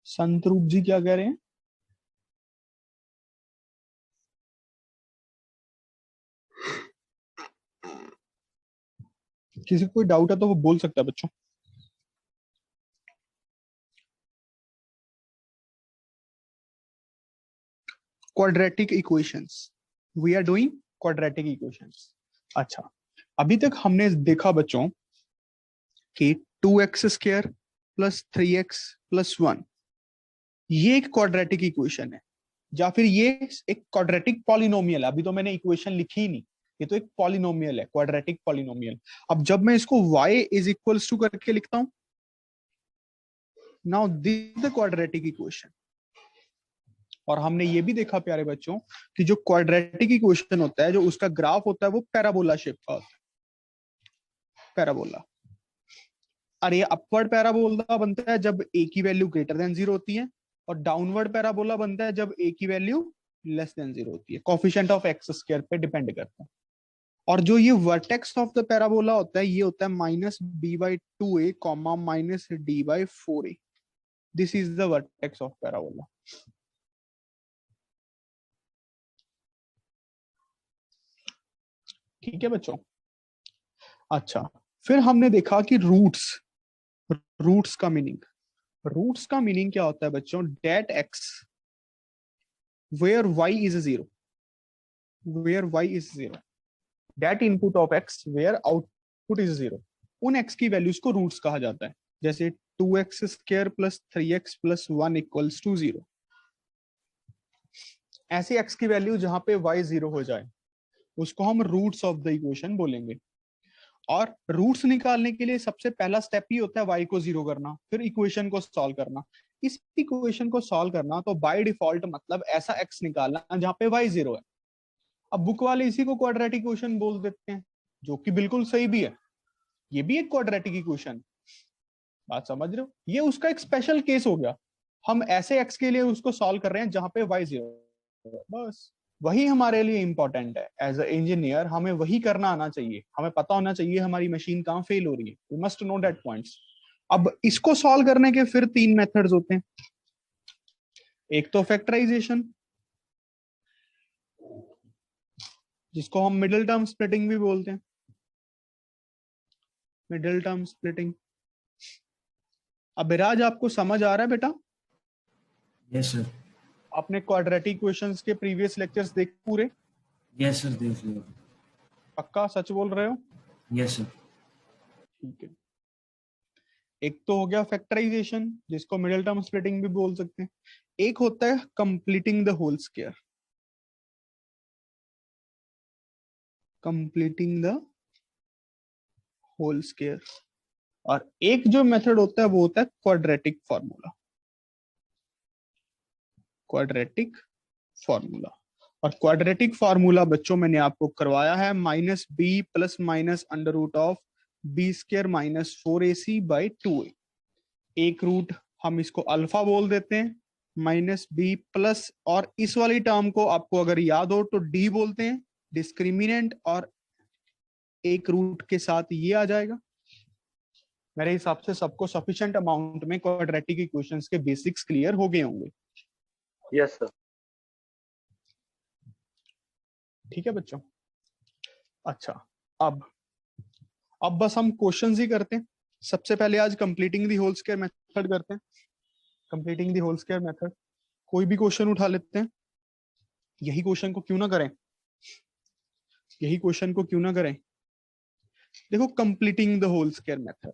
संतरूप जी क्या कह रहे हैं? किसी को कोई डाउट है तो वो बोल सकता है बच्चों। Quadratic equations, we are doing quadratic equations. अच्छा, अभी तक हमने देखा बच्चों कि 2x² प्लस 3x प्लस 1 ये एक क्वाड्रेटिक इक्वेशन है, या फिर ये एक क्वाड्रेटिक पॉलिनोमियल है। अभी तो मैंने इक्वेशन लिखी ही नहीं, ये तो एक पॉलिनोमियल है, क्वाड्रेटिक पॉलिनोमियल। अब जब मैं इसको y इज इक्वल्स टू करके लिखता हूं, now this the quadratic equation. और हमने ये भी देखा प्यारे बच्चों कि जो क्वाड्रेटिक इक्वेशन होता है, जो उसका ग्राफ होता है वो पैराबोला शेप का होता है, पैराबोला। और ये अपवर्ड पैराबोला बनता है जब a की वैल्यू ग्रेटर देन 0 होती है, और डाउनवर्ड पैराबोला बनता है जब a की वैल्यू लेस देन 0 होती है। कोफिशिएंट ऑफ x² पे डिपेंड करता है। और जो ये वर्टेक्स ऑफ द पैराबोला होता है, ये होता है -b/2a comma -d/4a। This is the vertex of parabola. ठीक है बच्चों। अच्छा, फिर हमने देखा कि रूट्स का मीनिंग क्या होता है बच्चों? That x where y is 0, that input of x where output is 0, उन x की वैल्यूज को रूट्स कहा जाता है। जैसे 2x² plus 3x plus 1 equals to 0। ऐसे x की वैल्यू जहां पे y 0 हो जाए उसको हम रूट्स ऑफ द इक्वेशन बोलेंगे। और रूट्स निकालने के लिए सबसे पहला स्टेप ही होता है y को 0 करना, फिर इक्वेशन को सॉल्व करना। इस इक्वेशन को सॉल्व करना तो बाय डिफॉल्ट मतलब ऐसा x निकालना जहां पे y 0 है। अब बुक वाले इसी को क्वाड्रेटिक इक्वेशन बोल देते हैं, जो कि बिल्कुल सही भी है। ये भी एक क्वाड्रेटिक इक्वेशन, बात समझ रहे हो? ये उसका एक स्पेशल केस हो गया। हम ऐसे x के लिए उसको सॉल्व कर रहे हैं जहां पे y 0 है, बस वही हमारे लिए इंपॉर्टेंट है। एज अ इंजीनियर हमें वही करना आना चाहिए, हमें पता होना चाहिए हमारी मशीन कहाँ फेल हो रही है। We must know that points. अब इसको सॉल्व करने के फिर 3 मेथड्स होते हैं। एक तो फैक्टराइजेशन, जिसको हम मिडिल टर्म स्प्लिटिंग भी बोलते हैं, मिडिल टर्म स्प्लिटिंग। अब विराज आपको समझ आ रहा है बेटा? Yes sir. आपने क्वाड्रेटिक इक्वेशंस के प्रीवियस लेक्चर्स देख पूरे? यस सर, देख लिया। पक्का सच बोल रहे हो? Yes sir. ठीक है। एक तो हो गया फैक्टराइजेशन, जिसको मिडिल टर्म स्प्लिटिंग भी बोल सकते हैं। एक होता है completing the whole square, completing the whole square. और एक जो मेथड होता है वो होता है क्वाड्रेटिक फॉर्मूला, क्वाड्रेटिक फॉर्मूला। और क्वाड्रेटिक फॉर्मूला बच्चों मैंने आपको करवाया है -b plus minus under root of b² minus 4ac/2a। एक रूट हम इसको अल्फा बोल देते हैं, -b प्लस, और इस वाली टर्म को आपको अगर याद हो तो d बोलते हैं, डिस्क्रिमिनेंट, और एक रूट के साथ ये आ जाएगा। मेरे हिसाब से सबको सफिशिएंट अमाउंट में क्वाड्रेटिक इक्वेशंस के बेसिक्स क्लियर हो गए होंगे। Yes sir. ठीक है बच्चों। अच्छा, अब बस हम क्वेश्चंस ही करते हैं। सबसे पहले आज completing the whole square method करते हैं। Completing the whole square method, कोई भी क्वेश्चन उठा लेते हैं। यही क्वेश्चन को क्यों ना करें, यही क्वेश्चन को क्यों ना करें। देखो, completing the whole square method,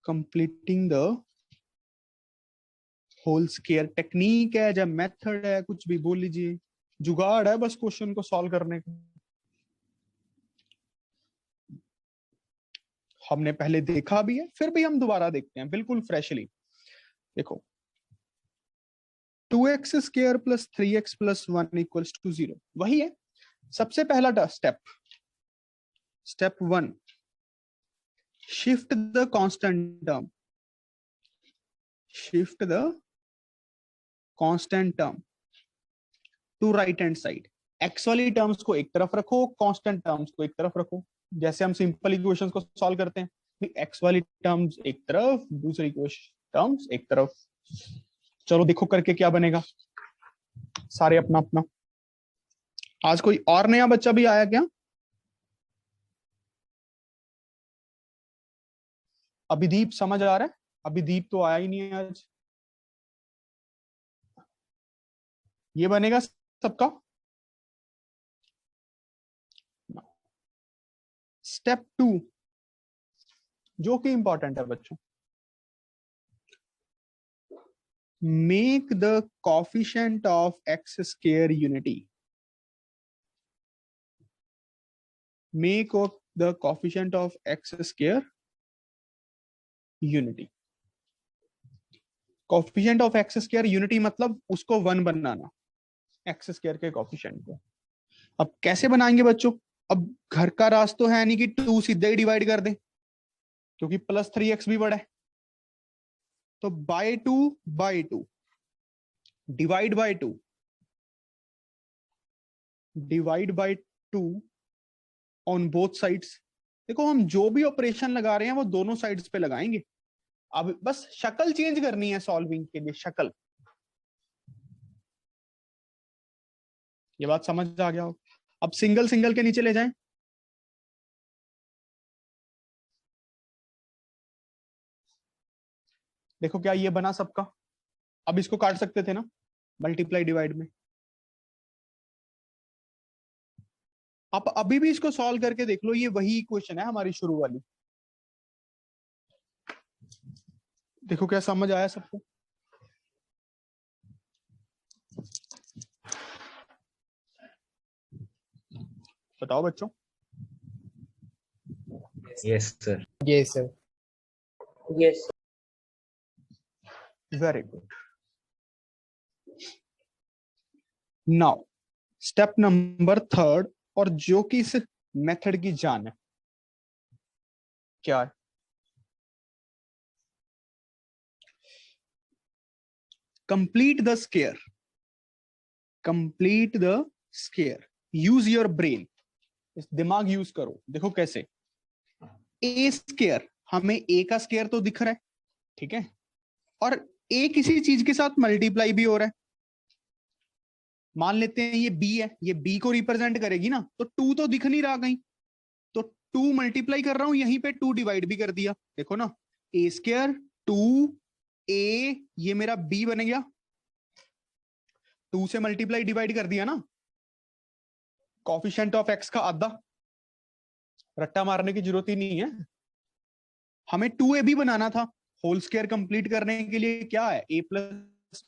completing the whole square technique है या मेथड है, कुछ भी बोल लीजिए, जुगाड़ है बस क्वेश्चन को सॉल्व करने का। हमने पहले देखा भी है, फिर भी हम दोबारा देखते हैं बिल्कुल फ्रेशली। देखो, 2x² plus 3x plus 1 equals to 0, वही है। सबसे पहला step 1, shift the constant term, shift the constant term to right hand side. X वाली टर्म्स को एक तरफ रखो, कांस्टेंट टर्म्स को एक तरफ रखो, जैसे हम सिंपल इक्वेशंस को सॉल्व करते हैं। एक्स वाली टर्म्स एक तरफ, दूसरी इक्वेशन टर्म्स एक तरफ। चलो देखो करके क्या बनेगा, सारे अपना अपना। आज कोई और नया बच्चा भी आया क्या? अभिदीप समझ आ रहा है? अभिदीप तो आया ही नहीं है आज। ये बनेगा सबका। स्टेप 2 जो कि इंपॉर्टेंट है बच्चों, make the coefficient of x square unity. Make the coefficient of x square unity. Coefficient of x square unity मतलब उसको 1 बनाना, एक्स स्क्वायर के कोफिशिएंट को। अब कैसे बनाएंगे बच्चों? अब घर का रास्ता तो है नहीं कि 2 सीधे ही डिवाइड कर दें, क्योंकि प्लस 3x भी बड़ा है। तो by 2 divide by 2 divide by 2 on both sides. देखो हम जो भी ऑपरेशन लगा रहे हैं वो दोनों साइड्स पे लगाएंगे। अब बस शक्ल चेंज करनी है सॉल्विंग के लिए, शक्ल। ये बात समझ आ गया हो? अब सिंगल सिंगल के नीचे ले जाएं। देखो क्या ये बना सबका। अब इसको काट सकते थे ना मल्टीप्लाई डिवाइड में। आप अभी भी इसको सॉल्व करके देख लो, ये वही इक्वेशन है हमारी शुरू वाली। देखो क्या समझ आया सबको? बताओ बच्चों। Yes sir. Yes sir. Yes very good. Now step number 3 और जो कि इस मेथड की जान है, क्या है? Complete the square. Complete the square. Use your brain, दिमाग यूज करो। देखो कैसे। ए स्क्वायर, हमें ए का स्क्वायर तो दिख रहा है, ठीक है, और ए किसी चीज के साथ मल्टीप्लाई भी हो रहा है। मान लेते हैं ये बी है, ये बी को रिप्रेजेंट करेगी ना, तो 2 तो दिख नहीं रहा कहीं, तो 2 मल्टीप्लाई कर रहा हूं, यहीं पे 2 डिवाइड भी कर दिया। देखो ना, ए स्क्वायर 2 ए, ये मेरा बी बन गया। 2 से मल्टीप्लाई डिवाइड कर दिया ना, कोफिशिएंट ऑफ एक्स का आधा। रट्टा मारने की जरूरत ही नहीं है, हमें 2ab बनाना था। होल स्क्वायर कंप्लीट करने के लिए क्या है, a प्लस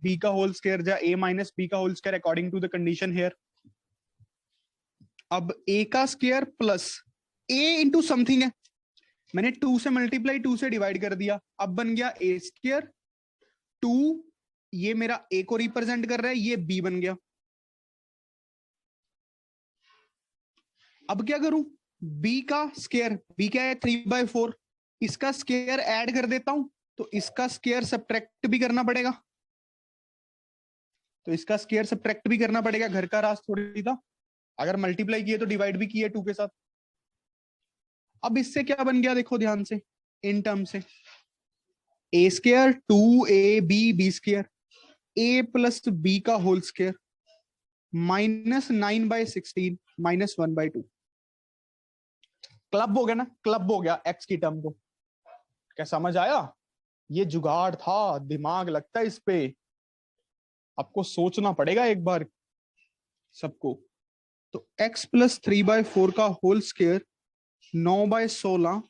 बी का होल स्क्वायर या a माइनस बी का whole square according to the condition here. अब a का square plus a into something है, मैंने 2 से मल्टीप्लाई 2 से डिवाइड कर दिया, अब बन गया a स्क्वायर 2, ये मेरा a को रिप्रेजेंट कर रहा है, ये b बन गया। अब क्या करूं, b का स्क्वायर, b क्या है 3/4, इसका स्क्वायर ऐड कर देता हूं, तो इसका स्क्वायर सब्ट्रैक्ट भी करना पड़ेगा। तो इसका स्क्वायर सब्ट्रैक्ट भी करना पड़ेगा, घर का राज थोड़ी था। अगर मल्टीप्लाई किए तो डिवाइड भी किए 2 के साथ। अब इससे क्या बन गया देखो ध्यान से, इन टर्म से a square 2ab square, a plus B का whole square minus 9/16 minus 1/2। Club हो गया ना, क्लब हो गया एक्स की टर्म को। क्या समझ आया? ये जुगाड़ था, दिमाग लगता है इस पे, आपको सोचना पड़ेगा एक बार सबको। तो x प्लस 3/4 का होल स्क्वायर 9/16,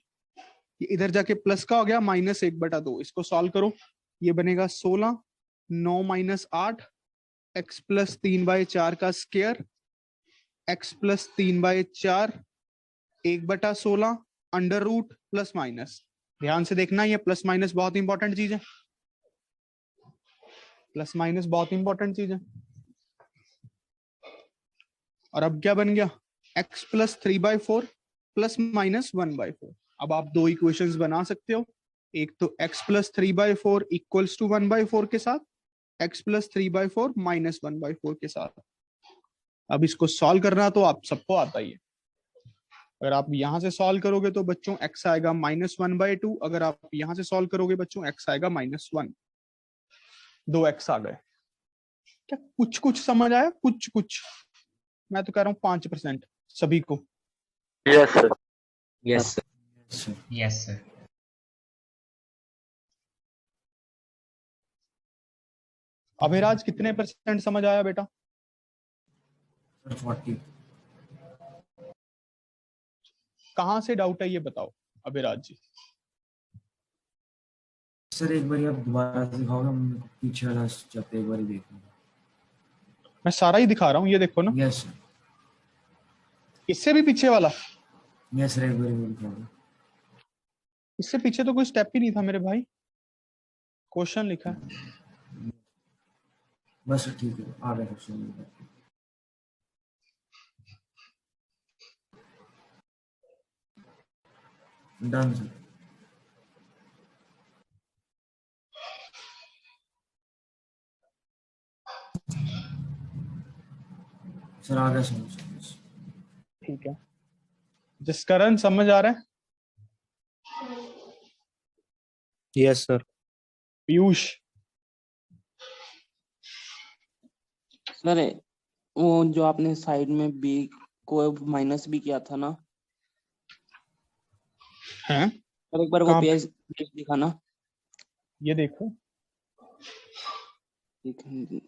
ये इधर जाके प्लस का हो गया माइनस 1/2। इसको सॉल्व करो, ये बनेगा 16, 9 माइनस 8, x प्लस 3/4 का square, x plus 3/4 1/16 under root plus minus. ध्यान से देखना, ये प्लस माइनस बहुत इंपॉर्टेंट चीज है, प्लस माइनस बहुत इंपॉर्टेंट चीज है। और अब क्या बन गया, x प्लस 3/4 प्लस माइनस 1/4। अब आप 2 इक्वेशंस बना सकते हो, एक तो x प्लस 3/4 इक्वल्स टू 1/4 के साथ, x प्लस 3/4 माइनस 1/4 के साथ। अब इसको सॉल्व करना तो आप सबको आता ही है। अगर आप यहां से सॉल्व करोगे तो बच्चों x आएगा -1/2। अगर आप यहां से सॉल्व करोगे बच्चों x आएगा -1। 2x आ गए। क्या कुछ कुछ समझ आया? कुछ कुछ, मैं तो कह रहा हूँ 5% सभी को। Yes, sir. Yes, sir. Yes, sir. Yes, sir. Abhiraj कितने % समझ आया बेटा? Sir, 40. कहाँ से डाउट है ये बताओ अभिराज जी। सर एक बार आप दोबारा दिखाओगे, हम पीछे वाला चैप्टर एक बार देखेंगे। मैं सारा ही दिखा रहा हूँ, ये देखो ना। यस सर, इससे भी पीछे वाला? यस सर, एक बार दिखाओगे। इससे पीछे तो कोई स्टेप ही नहीं था मेरे भाई, क्वेश्चन लिखा है। बस ठीक है, आ गया क्वेश्चन। Done sir. सर आ गया समझ। ठीक है, जिसकरण समझ आ रहा है? Yes sir. पीयूष? सर वो जो आपने साइड में बी को माइनस बी किया था ना, हैं? सर एक बार वो कहाँ? पेज दिखाना। ये देखो। ठीक है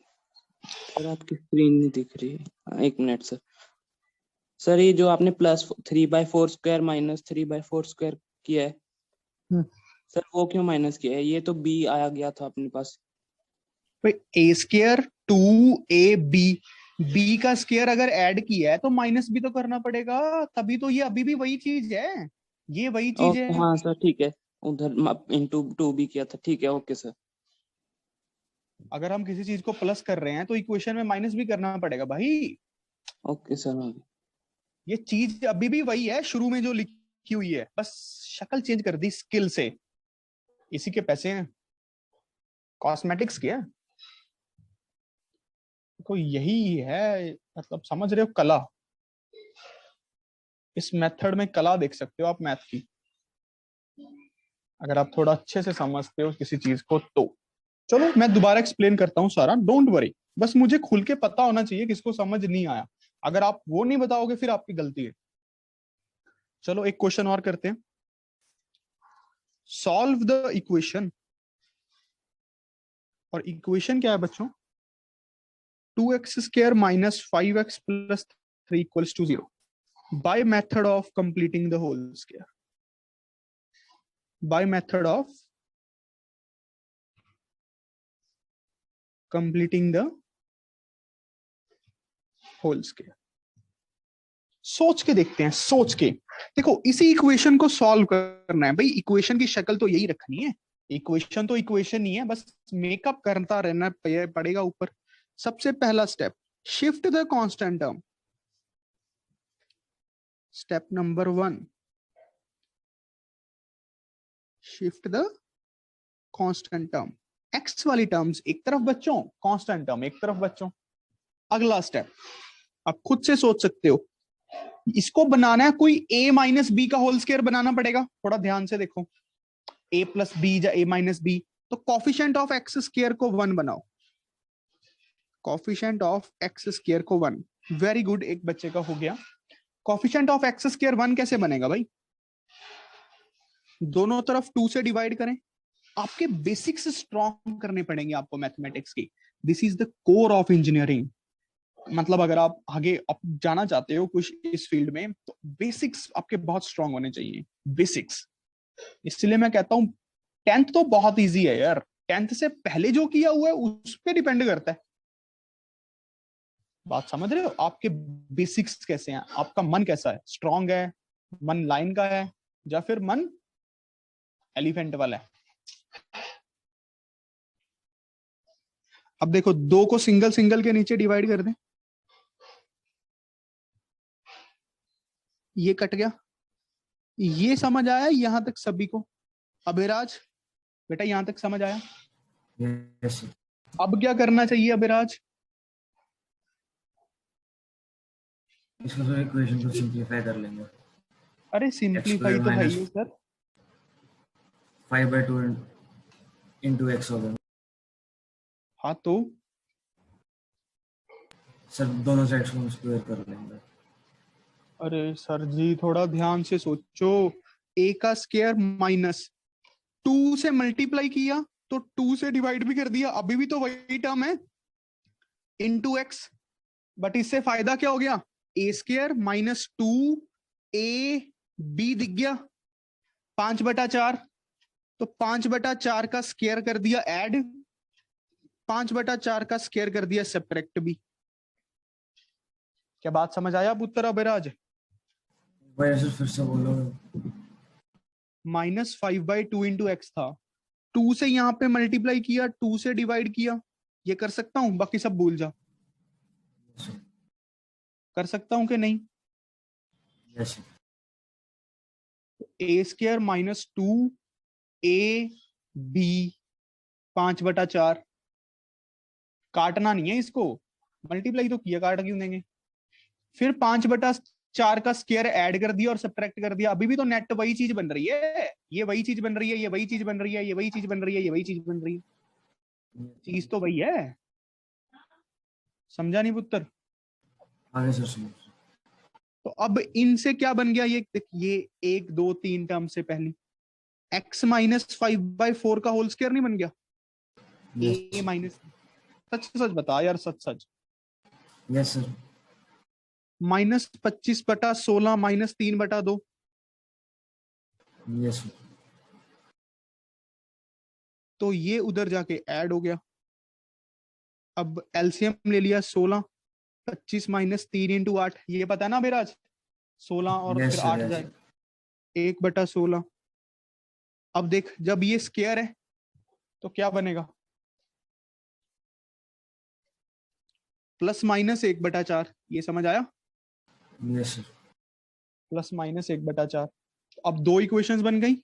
सर, आपकी स्क्रीन नहीं दिख रही है। एक मिनट सर। सर ये जो आपने प्लस 3/4 स्क्वायर माइनस 3/4 स्क्वायर किया है, सर वो क्यों माइनस किया है? ये तो बी आया गया था अपने पास। ए स्क्वायर 2ab, बी का स्क्वायर अगर ऐड किया है तो माइनस भी तो करना पड़ेगा, तभी तो ये अभी भी वही चीज है, ये वही चीज है। हाँ सर ठीक है, उधर इंटू 2b किया था। ठीक है, ओके सर। अगर हम किसी चीज को प्लस कर रहे हैं तो इक्वेशन में माइनस भी करना पड़ेगा भाई। Okay sir. ये चीज अभी भी वही है शुरू में जो लिखी हुई है, बस शक्ल चेंज कर दी स्किल से। इसी के पैसे हैं, कॉस्मेटिक्स के हैं। तो यही है, मतलब समझ रहे हो कला। इस मेथड में कला देख सकते हो आप मैथ की, अगर आप थोड़ा अच्छे से समझते हो किसी चीज को तो। चलो मैं दोबारा एक्सप्लेन करता हूँ सारा, डोंट वरी। बस मुझे खुल के पता होना चाहिए किसको समझ नहीं आया। अगर आप वो नहीं बताओगे फिर आपकी गलती है। चलो एक क्वेश्चन और करते हैं। सॉल्व द इक्वेशन, और इक्वेशन क्या है बच्चों? 2x² minus 5x plus 3 equals to 0 by method of completing the whole square. By method of completing the whole square. सोच के देखते हैं, सोच के देखो। इसी इक्वेशन को सॉल्व करना है भाई। इक्वेशन की शक्ल तो यही रखनी है, इक्वेशन तो इक्वेशन ही है, बस मेकअप करता रहना पड़ेगा ऊपर। सबसे पहला step, shift the constant term. Step number 1, shift the constant term. X वाली टर्म्स एक तरफ बच्चों, कांस्टेंट टर्म एक तरफ बच्चों। अगला स्टेप, आप खुद से सोच सकते हो, इसको बनाना है कोई a माइनस बी का होल स्क्वायर बनाना पड़ेगा। थोड़ा ध्यान से देखो, a प्लस बी या a माइनस बी, तो कॉफिशिएंट ऑफ एक्स स्क्वायर को 1 बनाओ। कॉफिशिएंट ऑफ एक्स स्क्वायर को 1। वेरी गुड, एक बच्चे का हो गया। कॉफिशिएंट ऑफ एक्स स्क्वायर 1 कैसे बनेगा भाई? दोनों तरफ 2 से डिवाइड करें। आपके बेसिक्स स्ट्रॉन्ग करने पड़ेंगे आपको मैथमेटिक्स की। This is the core of engineering. मतलब अगर आप आगे जाना चाहते हो कुछ इस फील्ड में, तो बेसिक्स आपके बहुत स्ट्रांग होने चाहिए, बेसिक्स। इसलिए मैं कहता हूं 10th तो बहुत इजी है यार, 10th से पहले जो किया हुआ है उस पर डिपेंड करता है। बात समझ रहे हो? आपके बेसिक्स कैसे हैं, आपका मन कैसा है, स्ट्रांग है, मन लाइन का है, या फिर मन एलिफेंट वाला है। अब देखो, 2 को सिंगल सिंगल के नीचे डिवाइड कर दें, ये कट गया। ये समझ आया यहां तक सभी को? अभिराज बेटा यहां तक समझ आया? Yes sir. अब क्या करना चाहिए अभिराज? इसको सर इक्वेशन को सिंपलीफाई कर लेंगे। अरे x सिंपलीफाई स्क्वायर तो है माइनस ही सर। 5/2 इंटू एक्स होगा। हाँ तो सर दोनों साइड्स को स्क्वायर कर लेंगे। अरे सर जी थोड़ा ध्यान से सोचो। a का स्क्वायर माइनस 2 से मल्टीप्लाई किया तो 2 से डिवाइड भी कर दिया, अभी भी तो वही टर्म है, इनटू एक्स। बट इससे फायदा क्या हो गया? ए स्क्वायर माइनस 2ab दिख गया 5/4। तो 5/4 का स्क्वायर कर दिया ऐड, 5/4 का स्क्वायर कर दिया सब्ट्रैक्ट भी। क्या बात समझ आया अब उत्तर अभिराज? भाई सर फिर से बोलो। -5/2 इंटू एक्स था, 2 से यहाँ पे मल्टीप्लाई किया, 2 से डिवाइड किया, ये कर सकता हूं, बाकी सब भूल जा। कर सकता हूं कि नहीं? यस ए स्क्वायर माइनस 2ab 5/4। काटना नहीं है इसको, मल्टीप्लाई तो किया, काट क्यों देंगे? फिर 5/4 का स्क्वायर ऐड कर दिया और सब्ट्रैक्ट कर दिया, अभी भी तो नेट वही चीज बन रही है, ये वही चीज बन रही है, ये वही चीज बन रही है, ये वही चीज बन रही है, ये वही चीज बन रही है, चीज तो वही है। समझा नहीं पुत्र? आगे सर सुनो। तो अब इनसे क्या बन गया, ये 1 2 3 टर्म से पहली x माइनस 5/4 का होल स्क्वायर नहीं बन गया? यस a माइनस, सच सच बता यार, सच सच। Yes sir -25/16 -3/2। यस तो ये उधर जाके ऐड हो गया। अब एलसीएम ले लिया 16, 25 माइनस 3 इंटू 8, ये पता है ना मेराज? 16 और यस फिर सर 8 यस जाए 1/16। अब देख जब ये स्क्वायर है तो क्या बनेगा? +- 1/4, ये समझ आया? Yes sir +- 1/4। अब दो इक्वेशंस बन गई,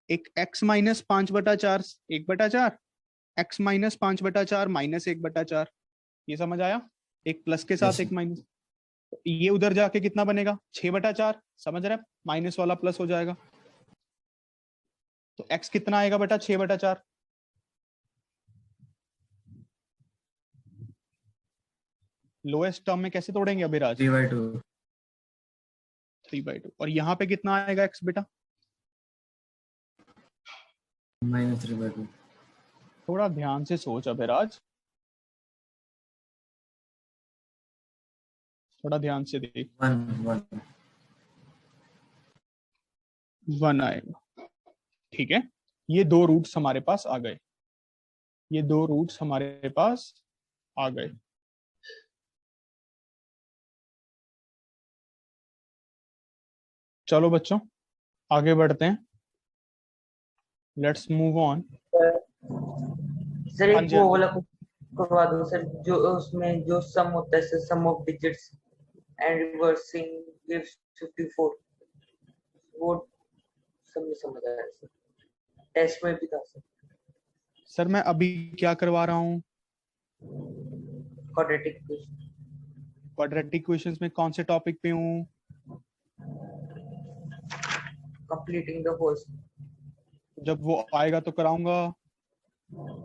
एक x माइनस 5/4 1/4, x माइनस 5/4 -1/4, ये समझ आया? एक प्लस के साथ यस एक माइनस। ये उधर जाके कितना बनेगा? 6/4, समझ रहे? माइनस वाला प्लस हो जाएगा, तो x कितना आएगा बेटा? 6/4। लोएस्ट टर्म में कैसे तोड़ेंगे अभिराज? 3/2 3/2। और यहाँ पे कितना आएगा x बेटा? -3/2 थोड़ा ध्यान से सोच अभिराज, थोड़ा ध्यान से देख। 1 1 आएगा, ठीक है। ये दो रूट्स हमारे पास आ गए, ये दो रूट्स हमारे पास आ गए। चलो बच्चों आगे बढ़ते हैं, लेट्स मूव ऑन। सर हाँ एक जी, हाँ वो जी। वाला कुछ करवा दो सर, जो उसमें जो सम होता है sir, sum of digits and reversing gives 54, वो सब में समझ आया सर, टेस्ट में भी था सर। सर मैं अभी क्या करवा रहा हूँ? क्वाड्रेटिक इक्वेशन, क्वाड्रेटिक इक्वेशंस में कौन से टॉपिक पे हूँ? Completing the whole. जब वो आएगा तो कराऊंगा।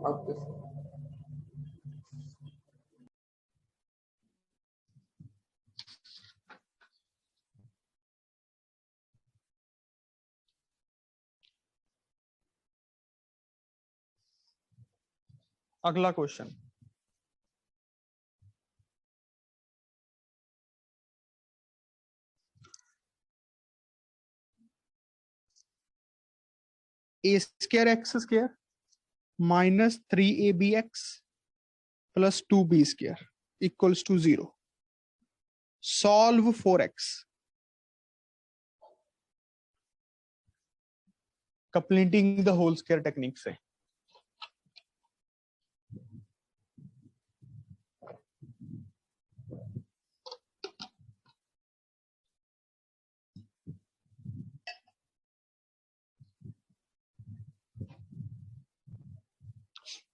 Okay sir. अगला question, a square x square -3abx plus 2b square equals to 0। Solve for x। Completing the whole square technique से।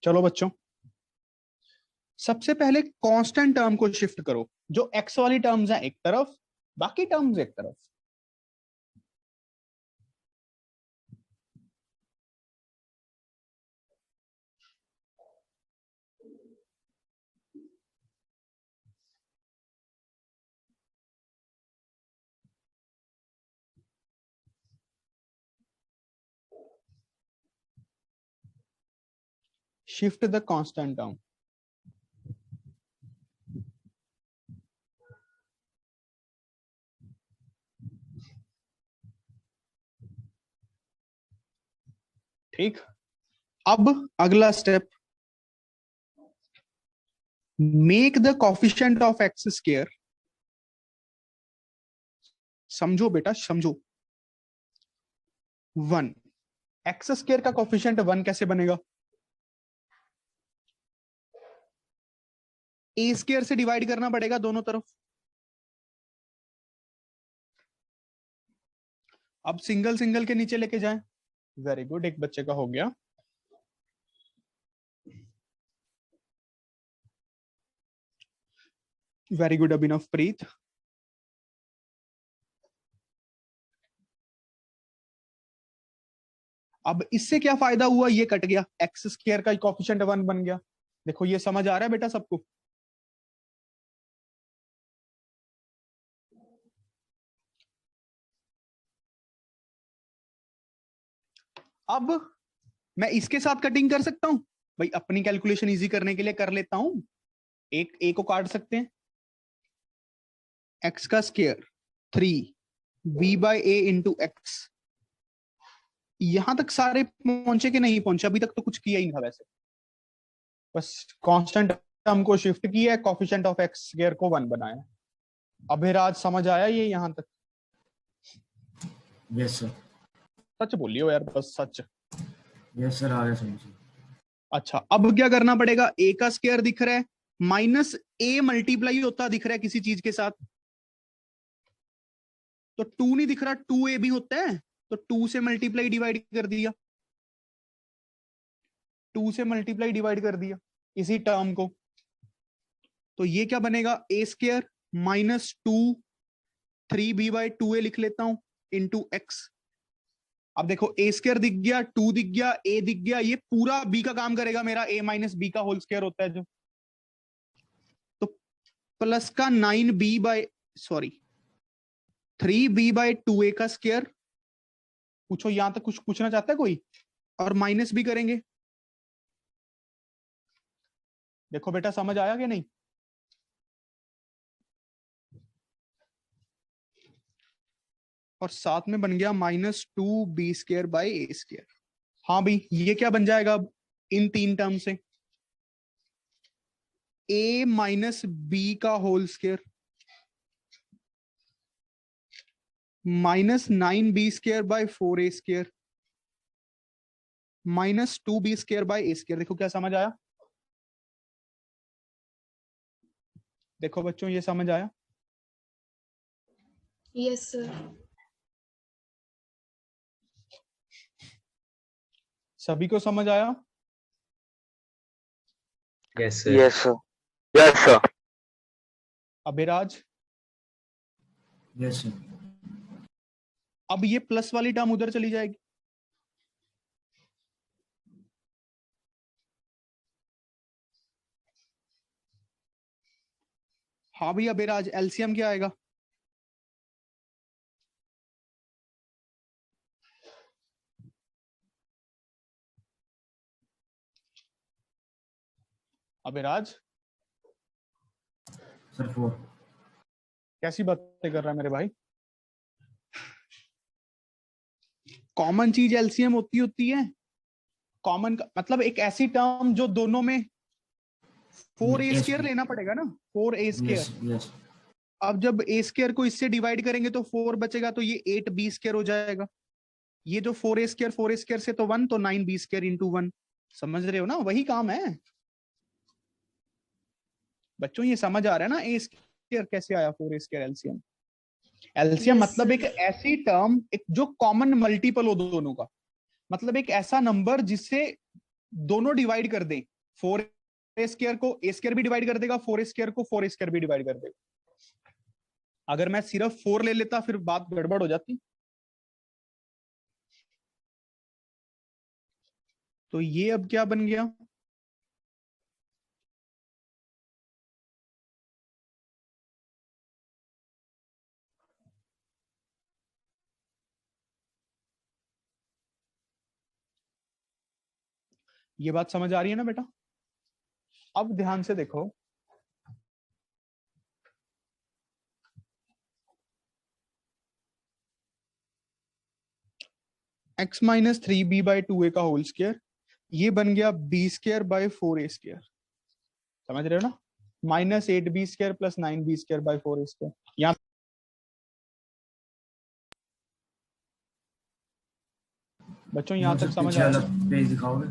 चलो बच्चों सबसे पहले कांस्टेंट टर्म को शिफ्ट करो, जो एक्स वाली टर्म्स हैं एक तरफ, बाकी टर्म्स एक तरफ। Shift the constant term. ठीक, अब अगला step, make the coefficient of x square. समझो बेटा समझो, 1। एक्स स्क्वायर का कोफिशिएंट 1 कैसे बनेगा? ए स्क्वायर से डिवाइड करना पड़ेगा दोनों तरफ। अब सिंगल सिंगल के नीचे लेके जाएं। वेरी गुड, एक बच्चे का हो गया। वेरी गुड अभिनव प्रीत। अब इससे क्या फायदा हुआ, ये कट गया, एक्स स्क्वायर का कोफिशिएंट 1 बन गया। देखो ये समझ आ रहा है बेटा सबको? अब मैं इसके साथ कटिंग कर सकता हूं भाई, अपनी कैलकुलेशन इजी करने के लिए कर लेता हूं। एक ए को काट सकते हैं, एक्स का स्क्वायर 3b/a इंटू एक्स। यहां तक सारे पहुंचे कि नहीं पहुंचे? अभी तक तो कुछ किया ही नहीं था वैसे, बस कांस्टेंट टर्म को शिफ्ट किया है, कोफिशिएंट ऑफ एक्स स्क्वायर को 1 बनाया। अभिराज समझ आया ये यहां तक? Yes sir. सच बोलियो यार, बस सच। यस सर, आगे समझिए। अच्छा, अब क्या करना पड़ेगा? ए का स्क्वायर दिख रहा है, माइनस ए मल्टीप्लाई होता दिख रहा है किसी चीज के साथ, तो 2 नहीं दिख रहा, 2a भी होता है, तो 2 से मल्टीप्लाई डिवाइड कर दिया, 2 से मल्टीप्लाई डिवाइड कर दिया इसी टर्म को। तो ये क्या बनेगा? ए स्क्वायर माइनस 2 3b/2a लिख लेता हूं इंटू एक्स। अब देखो ए स्क्वायर दिख गया, 2 दिख गया, ए दिख गया, ये पूरा बी का काम करेगा मेरा, a माइनस बी का होल स्क्वायर होता है जो। तो प्लस का 3b/2a का स्क्वायर। पूछो यहां तक कुछ पूछना चाहता है कोई? और माइनस भी करेंगे। देखो बेटा समझ आया कि नहीं? और साथ में बन गया -2b² / a²। हाँ भाई, ये क्या बन जाएगा अब इन 3 टर्म से? a माइनस बी का whole square -9b² / 4a² -2b² / a²। देखो क्या समझ आया? देखो बच्चों ये समझ आया? Yes sir. सभी को समझ आया? Yes sir. Yes, sir. Yes, sir. Abhiraj, yes sir. अब ये प्लस वाली टर्म उधर चली जाएगी। हाँ भैया अभिराज, एलसीएम क्या आएगा? अभिराज सर 4। कैसी बातें कर रहा है मेरे भाई? कॉमन चीज एलसीएम होती है। कॉमन का मतलब एक ऐसी टर्म जो दोनों में 4a² लेना पड़ेगा ना, 4a²। यस। अब जब a² को इससे डिवाइड करेंगे तो 4 बचेगा, तो ये 8b² हो जाएगा। ये जो 4a² से तो 1, तो 9b² इंटू 1। समझ रहे हो ना? वही काम है बच्चों, ये समझ आ रहा है ना? a² कैसे आया 4a² एलसीएम? एलसीएम Yes, मतलब एक sir. ऐसी टर्म, एक जो कॉमन मल्टीपल हो दोनों का, मतलब एक ऐसा नंबर जिससे दोनों डिवाइड कर दें, 4 ए स्क्वायर को ए स्क्वायर भी डिवाइड कर देगा, 4 स्क्वायर को 4 स्क्वायर भी डिवाइड कर देगा। अगर मैं सिर्फ 4 ले लेता फिर बात गड़बड़ हो जाती। तो ये अब क्या बन गया, ये बात समझ आ रही है ना बेटा? अब ध्यान से देखो, x minus 3b by 2a का होल स्क्वायर, ये बन गया b square by 4a square. समझ रहे हो ना? Minus 8b square plus 9b square by 4a square. यहाँ बच्चों यहाँ तक समझ पीछे आया? वाला पेज दिखाओगे?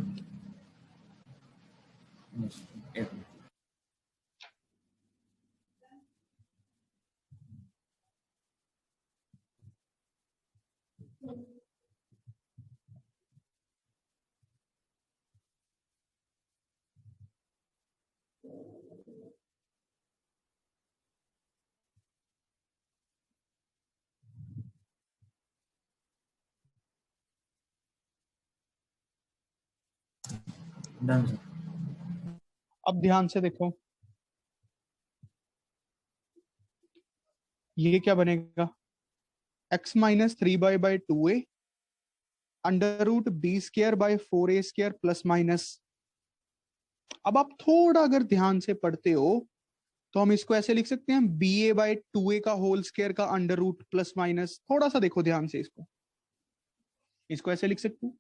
एक मिनट। Done sir. अब ध्यान से देखो, ये क्या बनेगा, x minus 3 by 2a under root B square by 4a square plus minus. अब आप थोड़ा अगर ध्यान से पढ़ते हो तो हम इसको ऐसे लिख सकते हैं, बी ए बाई 2a का होल स्क्वायर का अंडर रूट प्लस माइनस। थोड़ा सा देखो ध्यान से, इसको ऐसे लिख सकते हैं,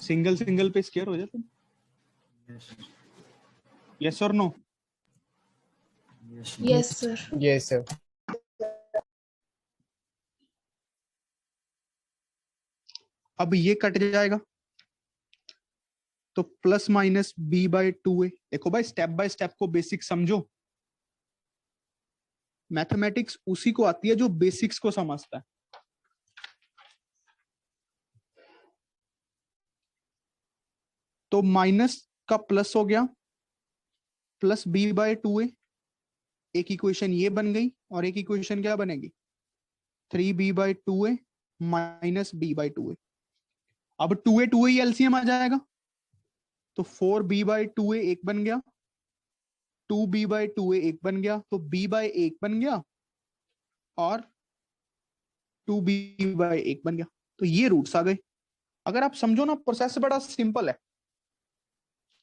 सिंगल सिंगल पे स्क्वायर हो जाता है। यस और no? Yes, sir. Yes, sir. अब ये कट जाएगा तो plus minus B by 2a। देखो भाई, स्टेप बाय स्टेप को बेसिक समझो। मैथमेटिक्स उसी को आती है जो बेसिक्स को समझता है। तो माइनस का प्लस हो गया, प्लस बी बाई 2a। एक इक्वेशन ये बन गई और एक इक्वेशन क्या बनेगी, 3b by 2a minus b by 2a। अब 2a 2a ही एलसीएम आ जाएगा, तो 4b बाई 2a एक बन गया, 2b बाई 2a एक बन गया, तो b बाई 1 बन गया और 2b बाई 1 बन गया। तो ये रूट्स आ गए। अगर आप समझो ना, प्रोसेस बड़ा सिंपल है।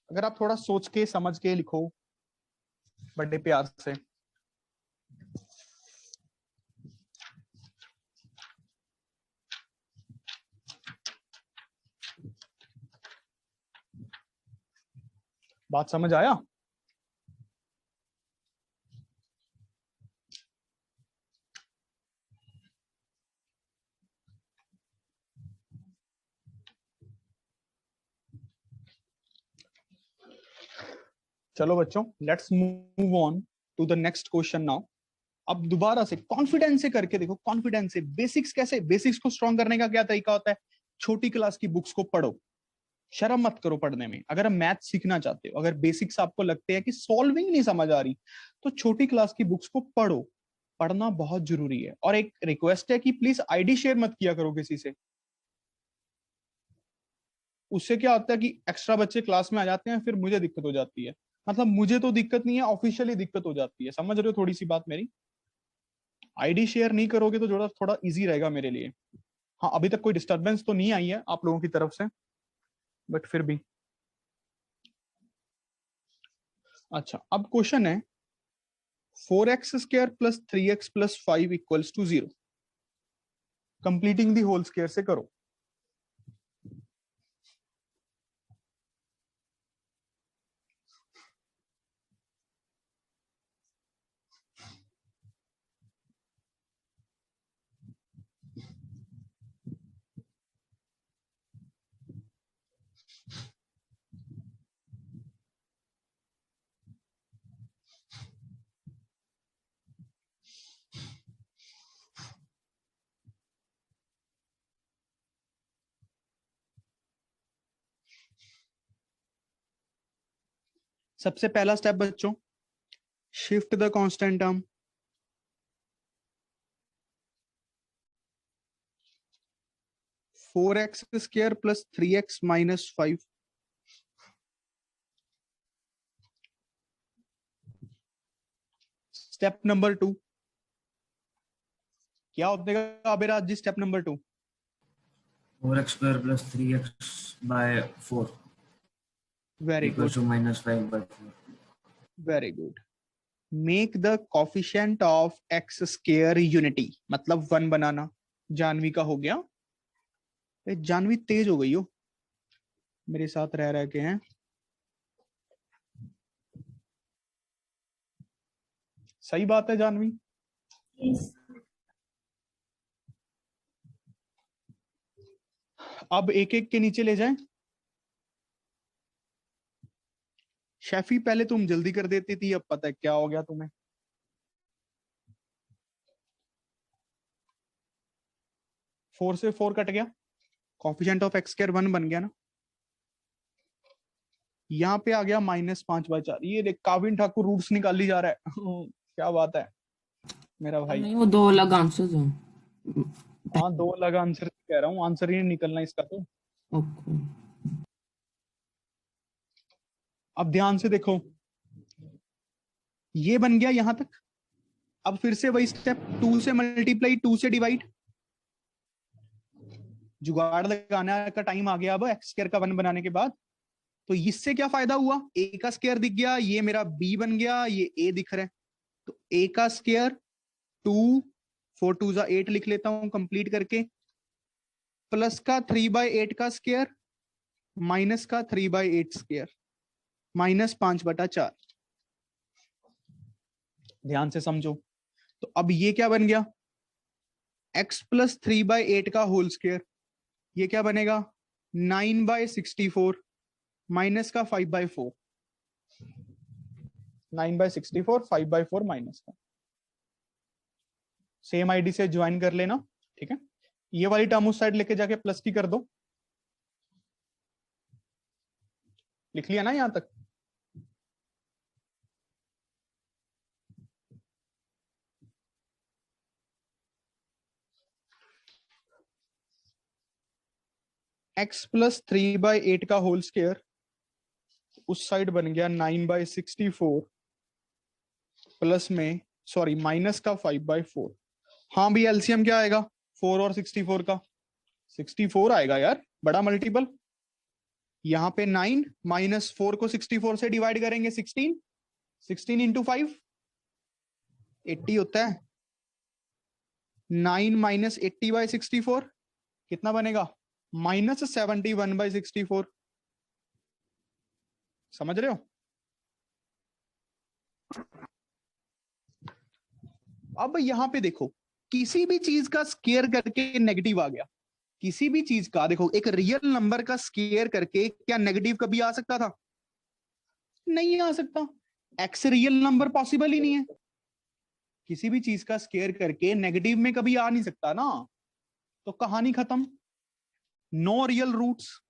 अगर आप थोड़ा सोच के समझ के लिखो बड़े प्यार से। बात समझ आया? चलो बच्चों, let's move on to the next question now. अब दोबारा से कॉन्फिडेंस से करके देखो, कॉन्फिडेंस से। बेसिक्स कैसे, बेसिक्स को स्ट्रॉन्ग करने का क्या तरीका होता है, छोटी क्लास की बुक्स को पढ़ो, शर्म मत करो पढ़ने में। अगर मैथ सीखना चाहते हो, अगर बेसिक्स आपको लगते हैं कि सॉल्विंग नहीं समझ आ रही, तो छोटी क्लास की बुक्स को पढ़ो। पढ़ना बहुत जरूरी है। और एक रिक्वेस्ट है कि प्लीज आईडी शेयर मत किया करो किसी से। उससे क्या होता है कि एक्स्ट्रा बच्चे क्लास में आ जाते हैं, फिर मुझे दिक्कत हो जाती है। मतलब मुझे तो दिक्कत नहीं है, ऑफिशियली दिक्कत हो जाती है। समझ रहे हो थोड़ी सी बात मेरी? आईडी शेयर नहीं करोगे तो थोड़ा थोड़ा इजी रहेगा मेरे लिए। हाँ, अभी तक कोई डिस्टरबेंस तो नहीं आई है आप लोगों की तरफ से, बट फिर भी। अच्छा, अब क्वेश्चन है 4x square plus 3x plus 5 equals to 0। Completing the whole square से करो। सबसे पहला स्टेप बच्चों, shift the constant term, four x square plus 3x minus 5। Step number 2 क्या हो जाएगा Abhiraj ji? Step number 2 4x square plus 3x by 4 very equals good, to minus 5 by 4. Very good. Make the coefficient of x square unity, मतलब 1 बनाना। जानवी का हो गया। जानवी तेज हो गई हो, मेरे साथ रह रह के हैं। सही बात है जानवी। अब एक एक के नीचे ले जाएं। शेफी पहले तुम जल्दी कर देती थी, अब पता है क्या हो गया तुम्हें। फोर से 4 कट गया, कोफिशिएंट ऑफ एक्स स्क्वायर 1 बन गया ना। यहाँ पे आ गया -5/4। ये देख काविन ठाकुर रूट्स निकाली जा रहा है। क्या बात है मेरा भाई। नहीं, वो दो अलग आंसर्स हैं। हाँ, 2 अलग आंसर कह रहा हूँ, आंसर ही नहीं निकलना इसका तो। ओके। अब ध्यान से देखो, ये बन गया यहां तक। अब फिर से वही स्टेप, 2 से मल्टीप्लाई, 2 से डिवाइड। जुगाड़ लगाने का टाइम आ गया अब एक्स स्क्वायर का 1 बनाने के बाद। तो इससे क्या फायदा हुआ, ए का स्क्वायर दिख गया, ये मेरा बी बन गया, ये ए दिख रहा है। तो ए का स्क्वायर 2, 4 2 जा 8 लिख लेता हूं कंप्लीट करके, प्लस का 3/8 का स्क्वायर, माइनस का 3/8 स्क्वायर, -5/4। ध्यान से समझो। तो अब ये क्या बन गया, x प्लस 3/8 का होल स्क्वायर। ये क्या बनेगा, 9/64 माइनस का 5/4, 9/64 5/4 माइनस का। सेम आईडी से ज्वाइन कर लेना, ठीक है। ये वाली टर्म उस साइड लेके जाके प्लस की कर दो। लिख लिया ना यहां तक? x प्लस 3/8 का होल स्क्वायर उस साइड बन गया 9/64 प्लस में सॉरी माइनस का 5/4। हाँ भी एलसीएम क्या आएगा 4 और 64 का, 64 आएगा यार, बड़ा मल्टीपल। यहाँ पे 9 -4 को 64 से डिवाइड करेंगे 16, 16 इंटू 5 80 होता है। 9 - 80/64 कितना बनेगा, -71/64। समझ रहे हो? अब यहां पे देखो, किसी भी चीज का स्क्वायर करके नेगेटिव आ गया। किसी भी चीज का देखो, एक रियल नंबर का स्क्वायर करके क्या नेगेटिव कभी आ सकता था? नहीं आ सकता। एक्स रियल नंबर पॉसिबल ही नहीं है। किसी भी चीज का स्क्वायर करके नेगेटिव में कभी आ नहीं सकता ना। तो कहानी खत्म, no real roots,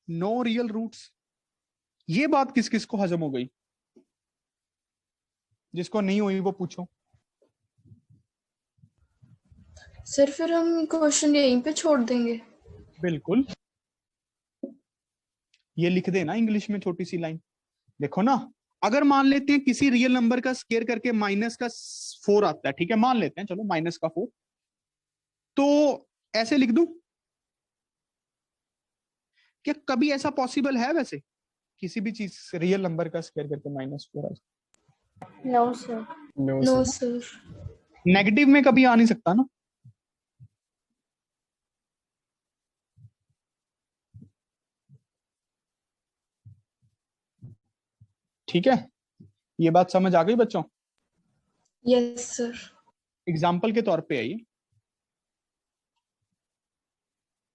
no real roots. ये बात किस किस को हजम हो गई? जिसको नहीं हुई वो पूछो। सर फिर हम क्वेश्चन यहीं पे छोड़ देंगे? बिल्कुल, ये लिख देना इंग्लिश में छोटी सी लाइन। देखो ना, अगर मान लेते हैं किसी रियल नंबर का स्क्वायर करके -4 आता है, ठीक है, मान लेते हैं चलो -4, तो ऐसे लिख दूं? क्या कभी ऐसा पॉसिबल है वैसे, किसी भी चीज रियल नंबर का स्क्वायर करके -4 आ जाए? No sir, no sir. Negative में कभी आ नहीं सकता ना। ठीक है, ये बात समझ आ गई बच्चों? Yes sir. एग्जाम्पल के तौर पे आइए,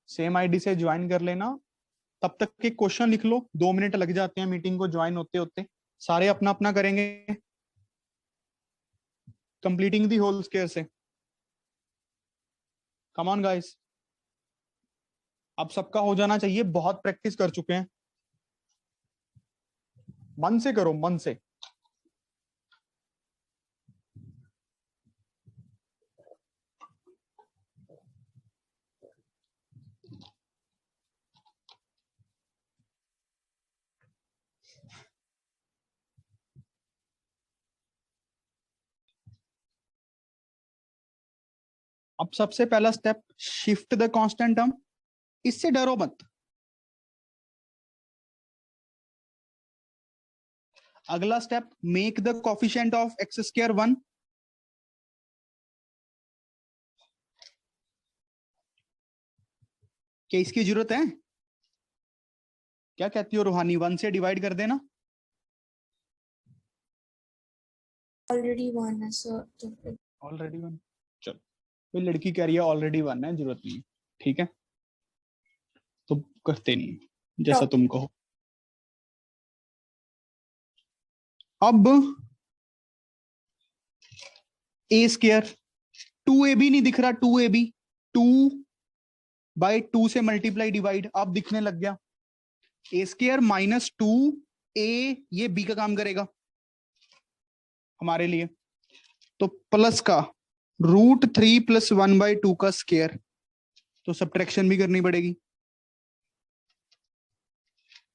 सेम आईडी से ज्वाइन कर लेना। तब तक के क्वेश्चन लिख लो, 2 मिनट लग जाते हैं मीटिंग को ज्वाइन होते होते। सारे अपना अपना करेंगे कंप्लीटिंग दी होल स्क्वायर से। कम ऑन गाइस, अब सबका हो जाना चाहिए, बहुत प्रैक्टिस कर चुके हैं। मन से करो, मन से। अब सबसे पहला step, shift the constant term. इससे डरो मत। अगला step, make the coefficient of x square 1। क्या इसकी जरूरत है? क्या कहती हो रूहानी? 1 से डिवाइड कर देना। ऑलरेडी 1 है सर। ऑलरेडी 1, चलो कोई लड़की कह रही है ऑलरेडी 1 है, जरूरत नहीं, ठीक है, तो करते नहीं जैसा तुम कहो। अब ए स्क्वायर 2ab नहीं दिख रहा, 2ab 2/2 से मल्टीप्लाई डिवाइड, अब दिखने लग गया। ए स्क्वायर माइनस 2a, ये b का काम करेगा हमारे लिए, तो प्लस का √3 + 1/2 का स्क्वायर, तो सब्ट्रैक्शन भी करनी पड़ेगी,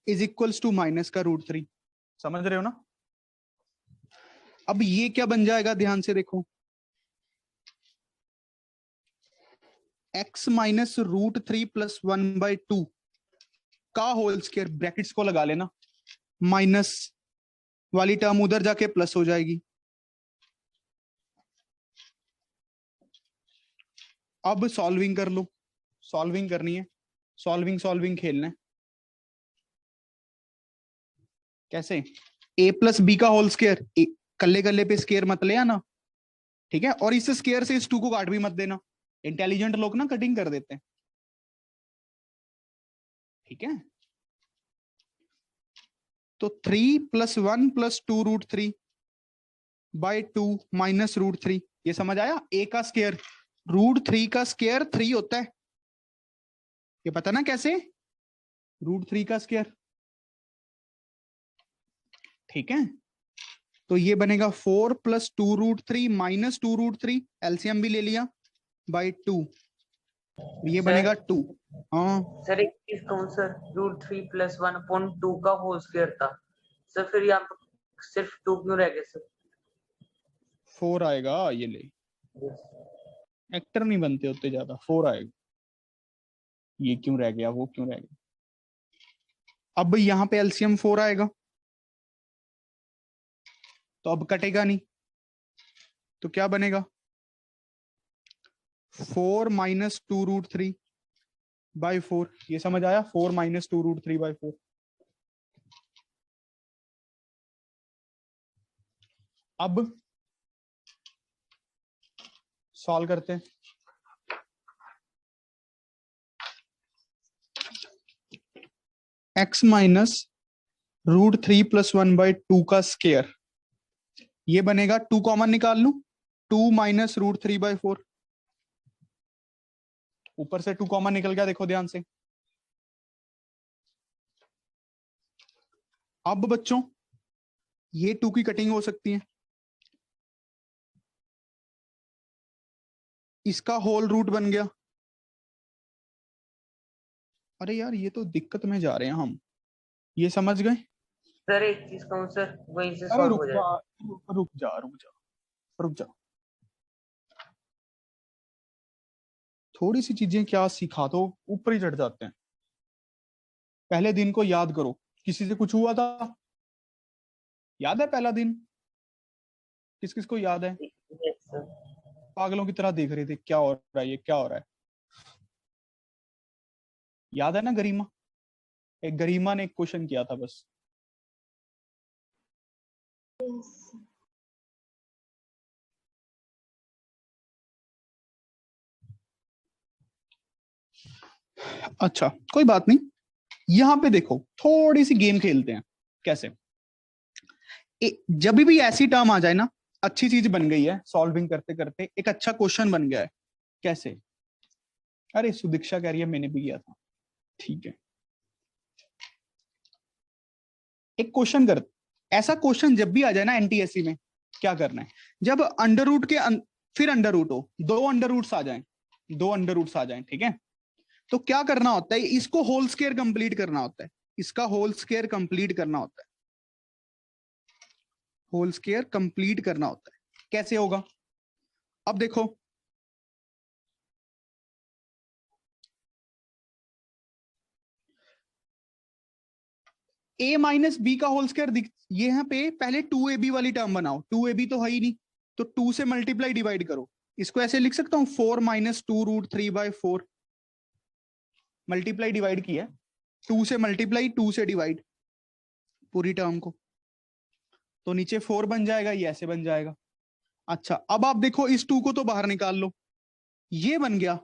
इज इक्वल्स टू माइनस का √3। समझ रहे हो ना? अब ये क्या बन जाएगा, ध्यान से देखो, x माइनस √3 + 1/2 का होल स्क्वायर, ब्रैकेट्स को लगा लेना, माइनस वाली टर्म उधर जाके प्लस हो जाएगी। अब सॉल्विंग कर लो, सॉल्विंग करनी है, सॉल्विंग खेलना है। कैसे? a + b का होल स्क्वायर, कल्ले कल्ले पे स्क्वायर मत ले आना, ठीक है, और इस स्क्वायर से इस 2 को काट भी मत देना। इंटेलिजेंट लोग ना कटिंग कर देते हैं, ठीक है। तो 3 + 1 + 2 √3/2 माइनस √3, ये समझ आया? a का स्क्वायर, √3 का स्क्वायर 3 होता है, ये पता ना कैसे, √3 का स्क्वायर, ठीक है। तो ये बनेगा 4 + 2 √3 माइनस 2 √3, एलसीएम भी ले लिया, /2, ये बनेगा 2। हाँ सर एक चीज कहूँ सर, √3 + 1/2 का होल स्क्वायर था सर, फिर यहाँ पर सिर्फ 2 क्यों रह गए सर? 4 आएगा, ये ले, एक्टर नहीं बनते होते ज्यादा, 4 आएगा। ये क्यों रह गया, वो क्यों रह गया? अब यहाँ पे एलसीएम 4 आएगा, तो अब कटेगा नहीं, तो क्या बनेगा, 4 - 2 √3/4, ये समझ आया? 4 - 2 √3/4। अब सॉल्व करते हैं। x माइनस √3 + 1/2 का स्क्वायर, ये बनेगा, 2 कॉमन निकाल लूं, 2 - √3/4, ऊपर से 2 कॉमन निकल गया, देखो ध्यान से। अब बच्चों ये 2 की कटिंग हो सकती है, इसका होल रूट बन गया। अरे यार ये तो दिक्कत में जा रहे हैं हम, ये समझ गए? सर एक चीज कहूँ सर, वहीं से अरे सॉल्व रुक हो जा, जाएगा। रुक जा, रुक जा, रुक जा, थोड़ी सी चीजें क्या सिखा दो, ऊपर ही चढ़ जाते हैं। पहले दिन को याद करो, किसी से कुछ हुआ था? याद है पहला दिन? किस किस को याद है? Yes, sir. पागलों की तरह देख रहे थे, क्या हो रहा है, ये क्या हो रहा है? याद है ना गरिमा? एक गरिमा ने एक क्वेश्चन किया था बस। अच्छा कोई बात नहीं, यहां पे देखो थोड़ी सी गेम खेलते हैं। कैसे? जब भी ऐसी टर्म आ जाए ना, अच्छी चीज बन गई है, सॉल्विंग करते करते एक अच्छा क्वेश्चन बन गया है। कैसे? अरे सुदीक्षा कह रही है मैंने भी किया था, ठीक है। एक क्वेश्चन कर, ऐसा क्वेश्चन जब भी आ जाए ना एनटीएससी में, क्या करना है, जब अंडर रूट के फिर अंडर रूट हो, दो अंडर रूट्स आ जाएं, ठीक है, तो क्या करना होता है, इसको होल स्क्वायर कंप्लीट करना होता है, इसका होल स्क्वायर कंप्लीट करना होता है, होल स्क्वायर कंप्लीट करना होता है। कैसे होगा, अब देखो, a माइनस बी का होल स्क्वायर, ये यहाँ पे पहले 2ab वाली टर्म बनाओ, 2ab तो है ही नहीं, तो 2 से मल्टीप्लाई डिवाइड करो, इसको ऐसे लिख सकता हूं 4 माइनस 2√3/4, मल्टीप्लाई डिवाइड किया, 2 से मल्टीप्लाई 2 से डिवाइड पूरी टर्म को, तो नीचे 4 बन जाएगा, ये ऐसे बन जाएगा। अच्छा अब आप देखो इस 2 को तो बाहर निकाल लो, ये बन गया।